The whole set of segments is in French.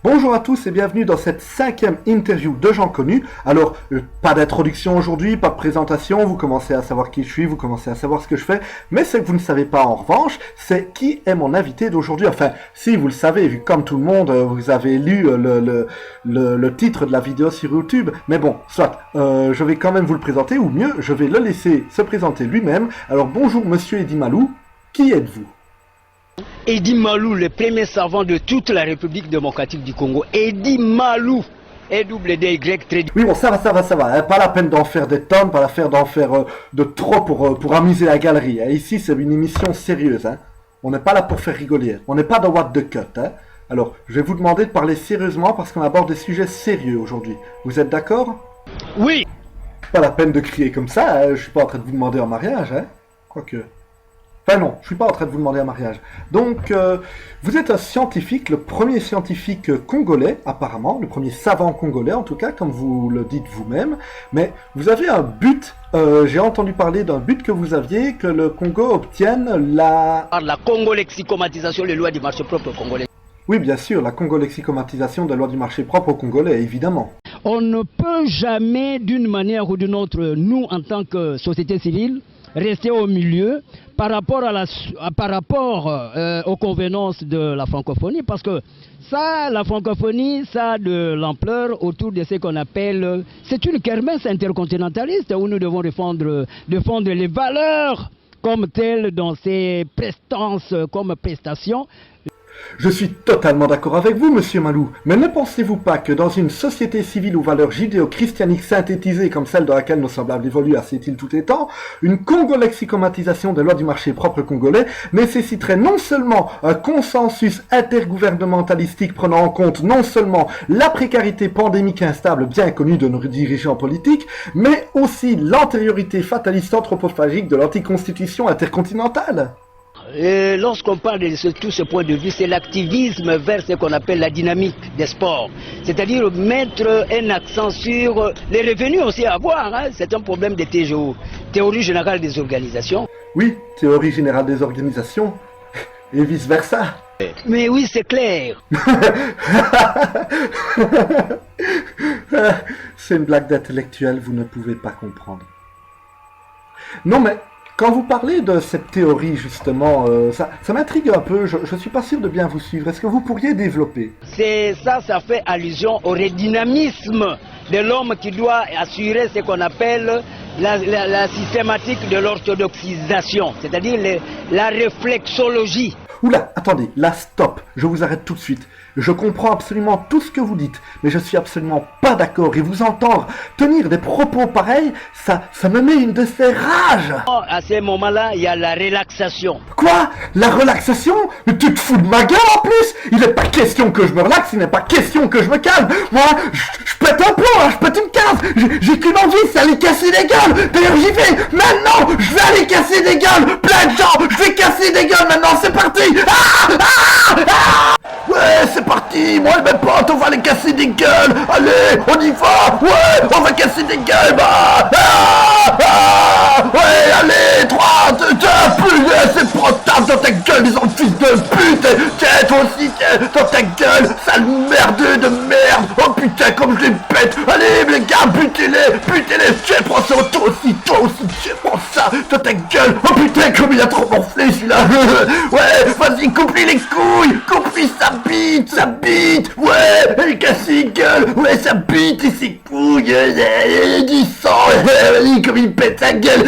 Bonjour à tous et bienvenue dans cette 5e interview de gens connus. Alors, pas d'introduction aujourd'hui, pas de présentation, vous commencez à savoir qui je suis, vous commencez à savoir ce que je fais, mais ce que vous ne savez pas en revanche, c'est qui est mon invité d'aujourd'hui. Enfin, si vous le savez, vu que comme tout le monde, vous avez lu le titre de la vidéo sur YouTube, mais bon, soit, je vais quand même vous le présenter, ou mieux, je vais le laisser se présenter lui-même. Alors, bonjour monsieur Eddy Malou, qui êtes-vous ? Eddy Malou, le premier savant de toute la République démocratique du Congo. Eddy Malou. E-double-D-Y. Oui, bon, ça va. Hein. Pas la peine d'en faire des tonnes, pas la peine d'en faire de trop pour amuser la galerie. Hein. Ici, c'est une émission sérieuse. Hein. On n'est pas là pour faire rigoler. On n'est pas dans What the Cut. Hein. Alors, je vais vous demander de parler sérieusement parce qu'on aborde des sujets sérieux aujourd'hui. Vous êtes d'accord ? Oui. Pas la peine de crier comme ça. Hein. Je suis pas en train de vous demander en mariage. Hein. Quoique... Enfin non, je suis pas en train de vous demander un mariage. Donc, vous êtes un scientifique, le premier scientifique congolais, apparemment, le premier savant congolais, en tout cas, comme vous le dites vous-même. Mais vous avez un but, j'ai entendu parler d'un but que vous aviez, que le Congo obtienne la... Par la Congo-lexicomatisation, les lois du marché propre congolais. Oui, bien sûr, la Congo-lexicomatisation des lois du marché propre Congolais, évidemment. On ne peut jamais, d'une manière ou d'une autre, nous, en tant que société civile, rester au milieu par rapport aux convenances de la francophonie, parce que ça, la francophonie, ça a de l'ampleur autour de ce qu'on appelle, c'est une kermesse intercontinentaliste où nous devons défendre les valeurs comme telles dans ces prestances comme prestations. Je suis totalement d'accord avec vous, monsieur Malou, mais ne pensez-vous pas que dans une société civile aux valeurs judéo-christianiques synthétisées comme celle dans laquelle nos semblables évoluent assez-il tout étant, une congo-lexicomatisation des lois du marché propre congolais nécessiterait non seulement un consensus intergouvernementalistique prenant en compte non seulement la précarité pandémique instable bien connue de nos dirigeants politiques, mais aussi l'antériorité fataliste anthropophagique de l'anticonstitution intercontinentale. Et lorsqu'on parle de tout ce point de vue, c'est l'activisme vers ce qu'on appelle la dynamique des sports. C'est-à-dire mettre un accent sur les revenus aussi à avoir. Hein. C'est un problème de TGO, théorie générale des organisations. Oui, théorie générale des organisations, et vice-versa. Mais oui, c'est clair. C'est une blague d'intellectuel, vous ne pouvez pas comprendre. Non mais... Quand vous parlez de cette théorie, justement, ça m'intrigue un peu, je ne suis pas sûr de bien vous suivre. Est-ce que vous pourriez développer ? Ça fait allusion au redynamisme de l'homme qui doit assurer ce qu'on appelle la systématique de l'orthodoxisation, c'est-à-dire la réflexologie. Oula, attendez, là stop, je vous arrête tout de suite. Je comprends absolument tout ce que vous dites, mais je suis absolument pas d'accord et vous entendre tenir des propos pareils, ça me met une de ces rages. À ce moment-là, il y a la relaxation. Quoi ? La relaxation ? Mais tu te fous de ma gueule en plus ? Il n'est pas question que je me relaxe, il n'est pas question que je me calme. Moi, je pète un plomb, hein, je pète une case. J'ai qu'une envie, c'est aller casser des gueules. D'ailleurs, j'y vais. Maintenant, je vais aller casser des gueules. Plein de gens, je vais casser des gueules maintenant, c'est parti. Ouais, c'est parti. Moi et mes potes, on va aller casser des gueules. Allez, on y va. Ouais, on va casser des gueules. Ouais, allez, 3, 2, 1, plus, c'est protable dans ta gueule, les enfants fils de pute. Tiens, toi aussi, tiens, dans ta gueule, sale merdeux de merde. Oh putain, comme je les pète. Allez, les gars, butez-les, tiens, prends ça, toi aussi, tiens, prends ça, dans ta gueule. Oh putain, comme il a trop morflé, celui-là. Ouais, vas-y, coupe-lui les couilles, coupe-lui sa bite, ouais, elle casse les gueules, ouais, sa bite et ses couilles, du sang, vas-y, comme il pète sa gueule.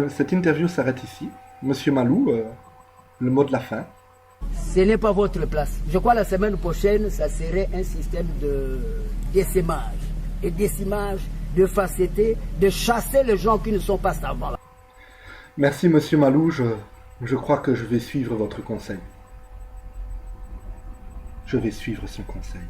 Cette interview s'arrête ici. Monsieur Malou, le mot de la fin. Ce n'est pas votre place. Je crois que la semaine prochaine, ça serait un système de décimage. Et décimage, de facetté, de chasser les gens qui ne sont pas savants. Merci monsieur Malou, je crois que je vais suivre votre conseil. Je vais suivre son conseil.